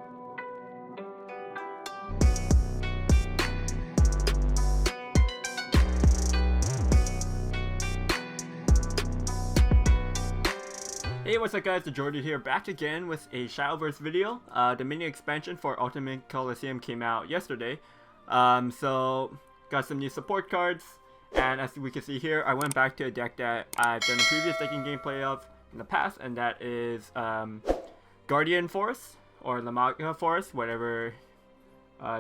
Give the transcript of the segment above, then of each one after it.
Hey, what's up guys, TheJordude here, back again with a Shadowverse video. The mini expansion for Ultimate Colosseum came out yesterday. So, got some new support cards, and as we can see here, I went back to a deck that I've done a previous decking gameplay of in the past, and that is Guardian Force, or Lamaga Force, whatever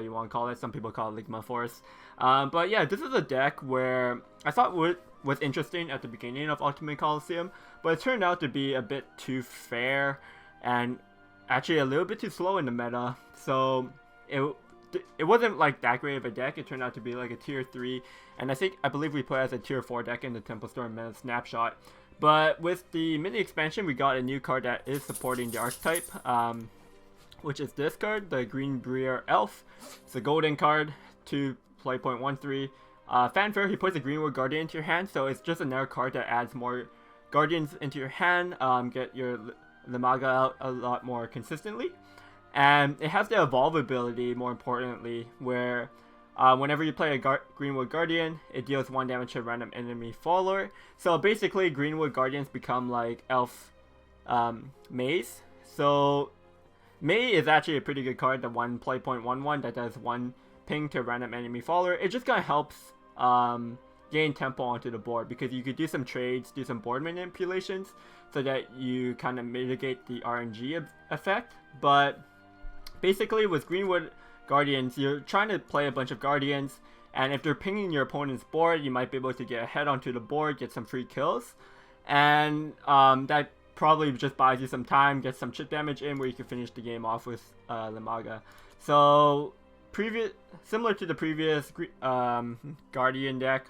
you want to call it. Some people call it Ligma Force. But yeah, this is a deck where I thought was interesting at the beginning of Ultimate Colosseum, but it turned out to be a bit too fair and actually a little bit too slow in the meta. So it wasn't like that great of a deck. It turned out to be like a tier 3, and I believe we put it as a tier 4 deck in the Temple Storm meta snapshot. But with the mini expansion, we got a new card that is supporting the archetype, which is this card, the Green Briar Elf. It's a golden card, 2 play point 1/3. Fanfare, he puts a Greenwood Guardian into your hand, so it's just another card that adds more Guardians into your hand, get your Lamaga out a lot more consistently. And it has the Evolve ability, more importantly, where whenever you play a Greenwood Guardian, it deals 1 damage to a random enemy follower. So basically, Greenwood Guardians become like Elf Maze. So May is actually a pretty good card, the 1 play point 1/1 that does 1 ping to a random enemy follower. It just kind of helps gain tempo onto the board, because you could do some trades, do some board manipulations, so that you kind of mitigate the RNG effect. But basically with Greenwood Guardians, you're trying to play a bunch of Guardians, and if they're pinging your opponent's board, you might be able to get ahead onto the board, get some free kills, and that probably just buys you some time, get some chip damage in where you can finish the game off with Lamaga. So similar to the previous Guardian deck,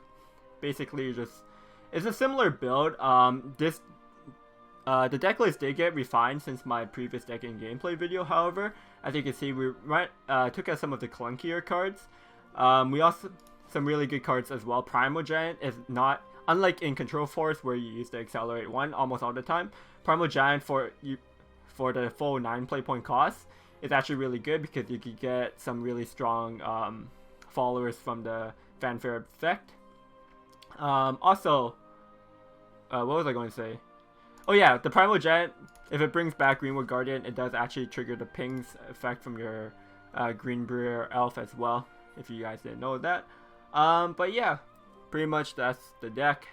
basically it's a similar build. The deck list did get refined since my previous decking gameplay video. However, as you can see, we took out some of the clunkier cards. We also some really good cards as well. Primal Giant is not, unlike in Control Force where you use the Accelerate 1 almost all the time. Primal Giant for the full 9 play point cost is actually really good, because you could get some really strong followers from the Fanfare effect. Also, what was I going to say? Oh yeah, the Primal Giant, if it brings back Greenwood Guardian, it does actually trigger the pings effect from your Green Briar Elf as well, if you guys didn't know that. But yeah, pretty much that's the deck.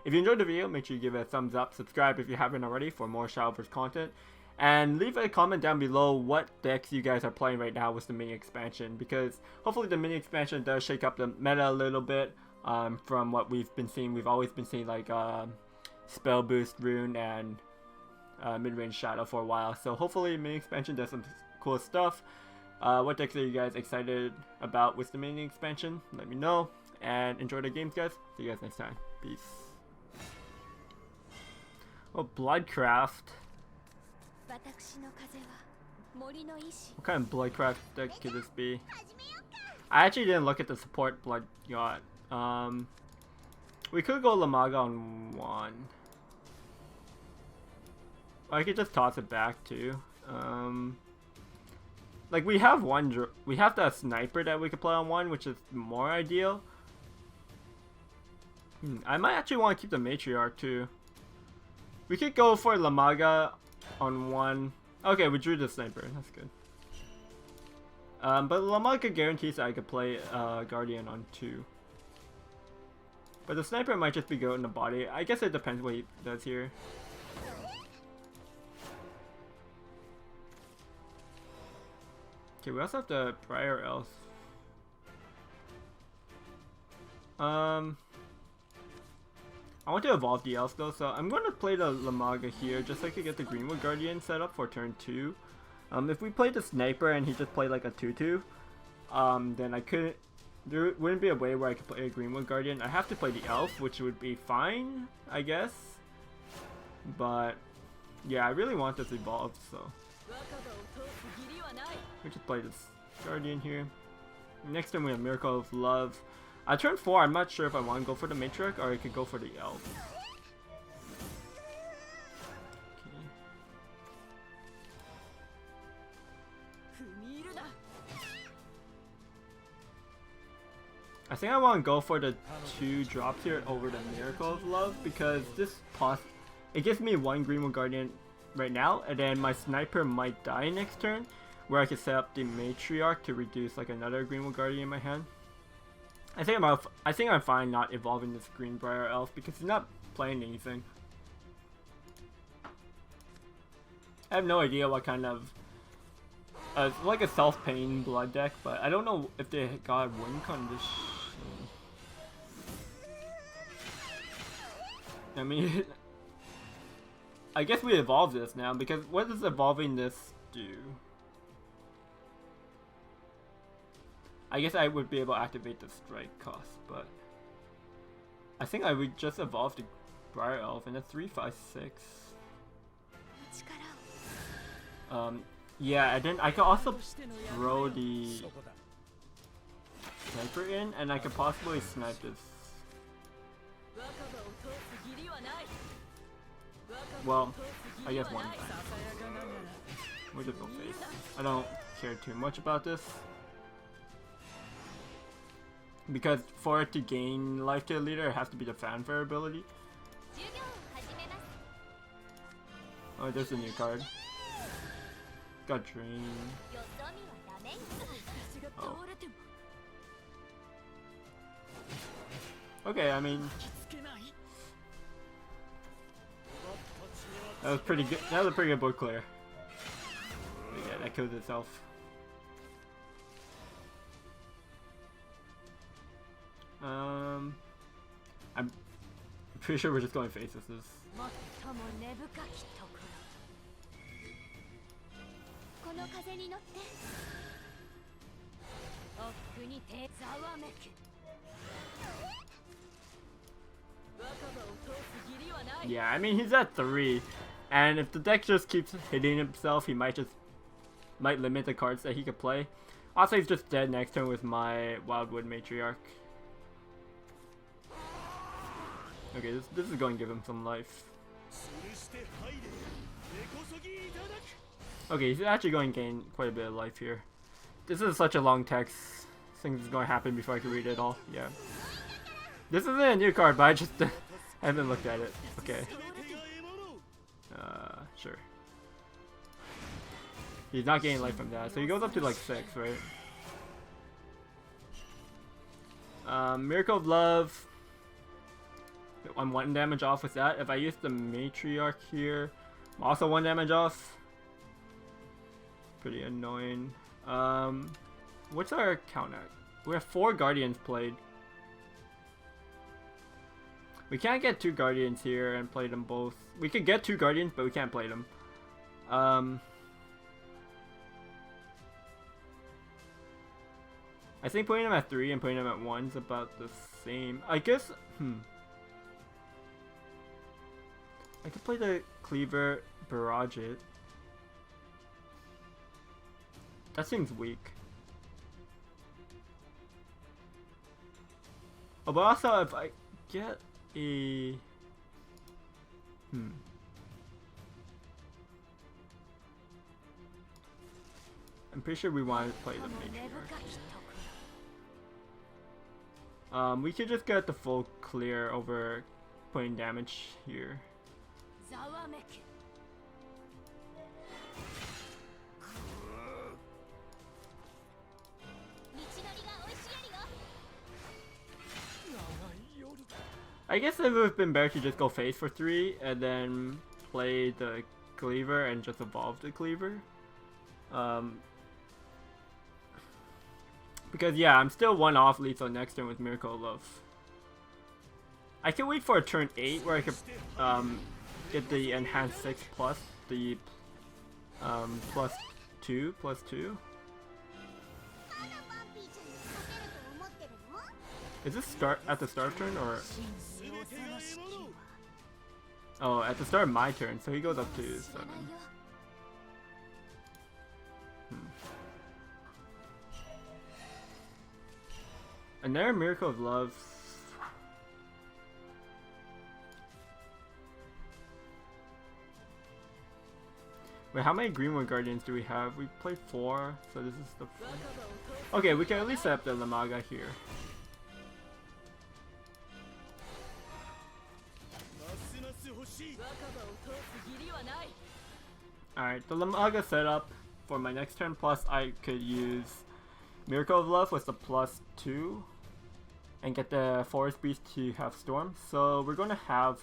If you enjoyed the video, make sure you give it a thumbs up, subscribe if you haven't already for more Shadowverse content, and leave a comment down below what decks you guys are playing right now with the mini expansion, because hopefully the mini expansion does shake up the meta a little bit. From what we've been seeing, we've always been seeing like Spell Boost, Rune, and Mid-Range Shadow for a while, so hopefully mini expansion does some cool stuff. What decks are you guys excited about with the mini expansion? Let me know, and enjoy the games, guys. See you guys next time. Peace. Oh, Bloodcraft. What kind of Bloodcraft deck could this be? I actually didn't look at the support Blood got. We could go Lamaga on 1. I could just toss it back too. Like we have the sniper that we could play on 1, which is more ideal. I might actually want to keep the Matriarch too. We could go for Lamaga on 1. Okay, we drew the sniper. That's good. But Lamaga guarantees that I could play Guardian on 2. But the sniper might just be good in the body. I guess it depends what he does here. Okay, we also have the Briar Elf. I want to evolve the elf though, so I'm going to play the Lamaga here just so I can get the Greenwood Guardian set up for turn 2. If we played the sniper and he just played like a 2/2, then there wouldn't be a way where I could play a Greenwood Guardian. I have to play the elf, which would be fine, I guess. But yeah, I really want this evolved, so we just play this Guardian here. Next time we have Miracle of Love. Turn 4, I'm not sure if I want to go for the Matriarch or I could go for the Elf. Okay. I think I want to go for the 2 drops here over the Miracle of Love because this it gives me 1 Greenwood Guardian right now, and then my sniper might die next turn, where I could set up the Matriarch to reduce like another Greenwood Guardian in my hand. I think I'm fine not evolving this Greenbrier Elf because he's not playing anything. I have no idea what kind of it's like a self-paying blood deck, but I don't know if they got a win condition. I mean, I guess we evolve this now, because what does evolving this do? I guess I would be able to activate the strike cost, but I think I would just evolve the Briar Elf and a 3/5/6. Yeah, and then I could also throw the sniper in, and I could possibly snipe this. Well, I guess one time. We'll just go face. I don't care too much about this. Because for it to gain life to a leader, it has to be the fanfare ability. Oh, there's a new card. Got Dream. Oh. Okay, I mean, that was pretty good. That was a pretty good board clear. Yeah, that killed itself. I'm pretty sure we're just going face with this. Yeah, I mean he's at 3, and if the deck just keeps hitting himself, he might limit the cards that he could play. Also, he's just dead next turn with my Wildwood Matriarch. Okay, this is going to give him some life. Okay, he's actually going to gain quite a bit of life here. This is such a long text. Things is going to happen before I can read it all. Yeah. This isn't a new card, but I just haven't looked at it. Okay. Sure. He's not gaining life from that, so he goes up to like 6, right? Miracle of Love. I'm 1 damage off with that. If I use the Matriarch here, I'm also 1 damage off. Pretty annoying. What's our count at? We have 4 Guardians played. We can't get 2 Guardians here and play them both. We could get 2 Guardians, but we can't play them. I think putting them at 3 and putting them at 1 is about the same. I guess, I could play the Cleaver, barrage it. That seems weak. Oh, but also if I get a... I'm pretty sure we want to play the Matriarch. We could just get the full clear over putting damage here. I guess it would have been better to just go face for 3 and then play the Cleaver and just evolve the Cleaver. Because yeah, I'm still 1 off lethal next turn with Miracle of Love. I can wait for a turn 8 where I could get the enhanced 6 plus the plus 2. Is this start at the start of turn or? Oh, at the start of my turn, so he goes up to 7. Another Miracle of Love. Wait, how many Greenwood Guardians do we have? We played 4, so this is the... Okay, we can at least set up the Lamaga here. Alright, the Lamaga setup for my next turn, plus I could use Miracle of Love with the +2 and get the Forest Beast to have Storm. So we're going to have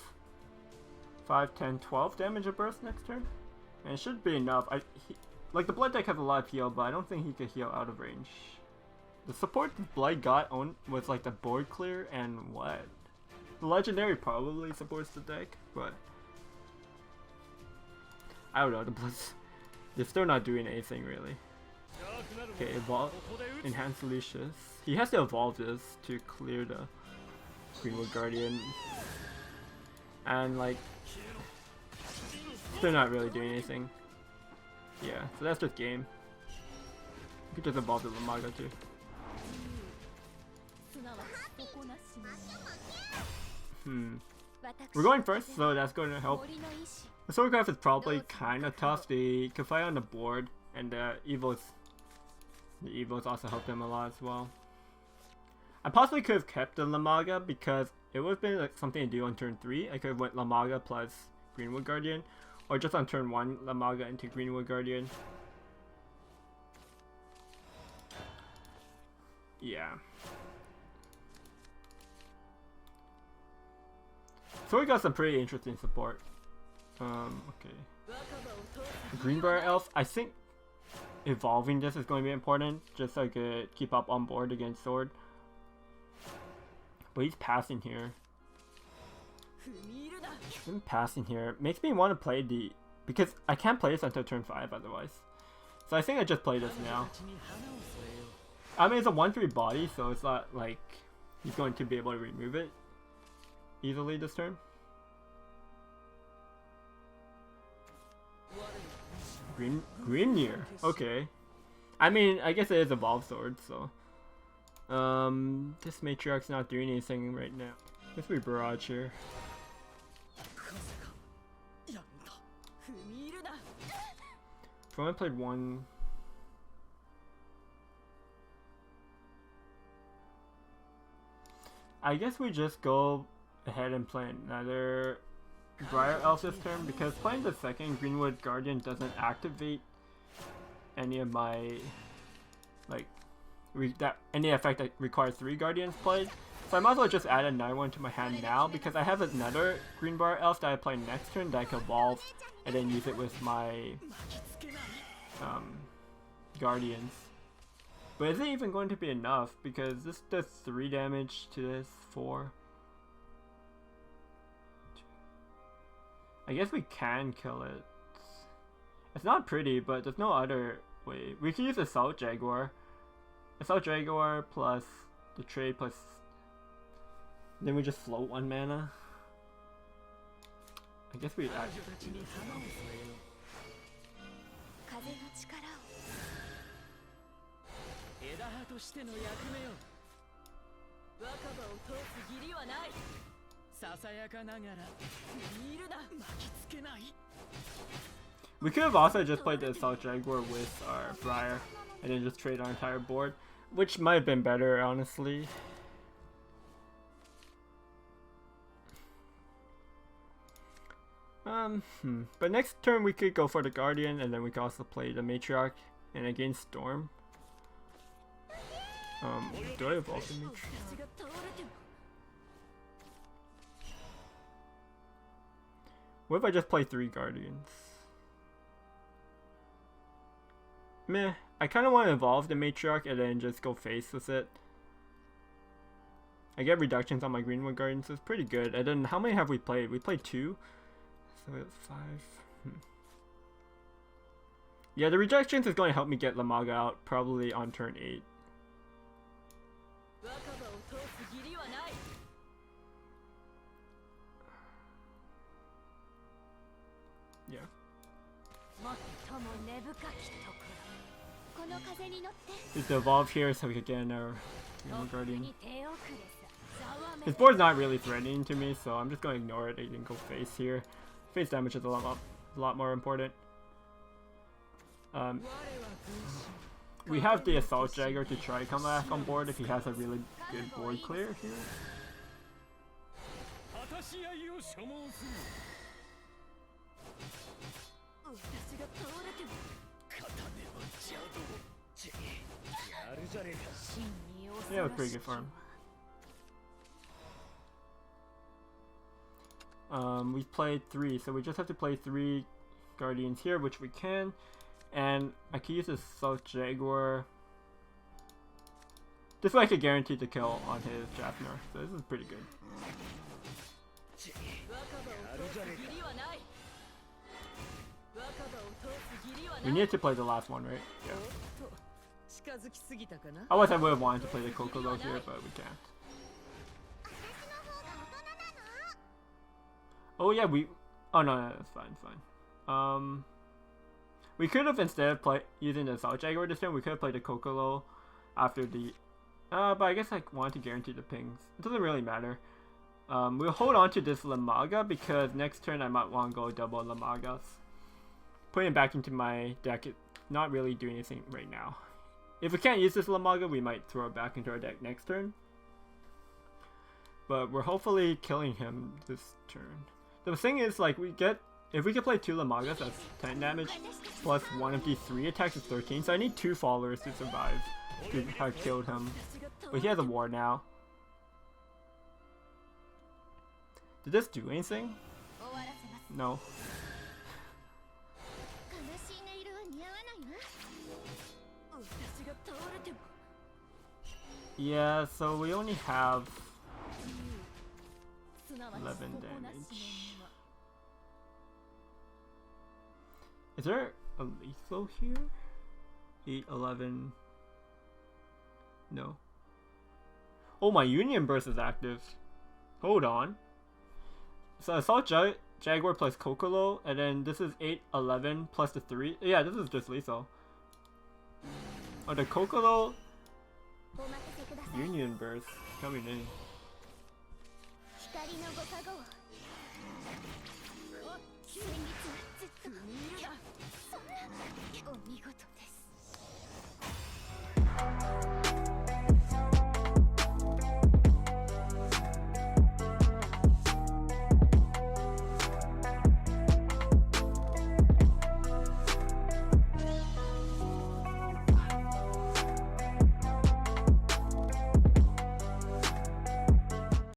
5, 10, 12 damage of burst next turn. And it should be enough. Like the Blood deck has a lot of heal, but I don't think he could heal out of range. The support Blood got on was like the board clear and what? The Legendary probably supports the deck, but I don't know, the Bloods, they're still not doing anything really. Okay, evolve, enhance Lucius. He has to evolve this to clear the Greenwood Guardian. And like, they're not really doing anything. Yeah, so that's just game. You could just evolve the Lamaga too. We're going first, so that's going to help. The Swordcraft is probably kind of tough. They can fight on the board, and the evils also help them a lot as well. I possibly could have kept the Lamaga because it would have been like something to do on turn 3. I could have went Lamaga plus Greenwood Guardian, or just on turn 1 Lamaga into Greenwood Guardian. Yeah. So we got some pretty interesting support. Okay. Greenbrier Elf, I think evolving this is going to be important, just so I could keep up on board against Sword. But he's passing here. Him passing here makes me want to play the... because I can't play this until turn 5 otherwise. So I think I just play this now. I mean, it's a 1/3 body, so it's not like he's going to be able to remove it easily this turn. Grimnir, okay. I mean, I guess it is Evolved Sword, so... this Matriarch's not doing anything right now. Guess we barrage here. If I only played one... I guess we just go ahead and play another Briar Elf this turn, because playing the second Greenwood Guardian doesn't activate any of my any effect that requires 3 Guardians played. So I might as well just add another one to my hand now, because I have another Green Briar Elf that I play next turn that I can evolve and then use it with my Guardians. But is it even going to be enough? Because this does 3 damage to this, 4. I guess we can kill it. It's not pretty, but there's no other way. We can use Assault Jaguar. Assault Jaguar plus the trade plus... then we just float 1 mana. I guess we actually do this now. We could have also just played the Assault Jaguar with our Briar and then just trade our entire board, which might have been better, honestly. But next turn we could go for the Guardian, and then we could also play the Matriarch and against Storm. Do I evolve the Matriarch? What if I just play 3 Guardians? Meh, I kind of want to evolve the Matriarch and then just go face with it. I get reductions on my Greenwood Guardian, so it's pretty good. And then how many have we played? We played 2, so it's 5. Yeah, the reductions is going to help me get Lamaga out probably on turn 8. Yeah. Just evolve here so we could get another Guardian. His board's not really threatening to me, so I'm just going to ignore it and go face here. Face damage is a lot more important. We have the Assault Jagger to try come back on board if he has a really good board clear here. Yeah, it was pretty good for him. We played 3, so we just have to play 3 Guardians here, which we can. And I can use this Assault Jaguar. This way I could guarantee the kill on his Jaffner, so this is pretty good. We need to play the last one, right? Yeah. Otherwise I would have wanted to play the Kokoro here, but we can't. Oh yeah, oh no, that's fine, fine. We could have instead played using the Assault Jaguar this turn. We could have played the Kokoro after the. But I guess I wanted to guarantee the pings. It doesn't really matter. We'll hold on to this Lamaga because next turn I might want to go double Lamagas. Putting it back into my deck, it's not really doing anything right now. If we can't use this Lamaga, we might throw it back into our deck next turn. But we're hopefully killing him this turn. The thing is, like, if we could play 2 Lamagas, that's 10 damage, plus one of these 3 attacks is 13, so I need 2 followers to survive to have killed him. But he has a war now. Did this do anything? No. Yeah, so we only have 11 damage. Is there a lethal here? 8, 11. No. Oh, my Union Burst is active. Hold on. So Assault Jaguar plus Kokoro, and then this is 8, 11 plus the 3. Yeah, this is just lethal. Oh, the Kokoro Union Burst coming in.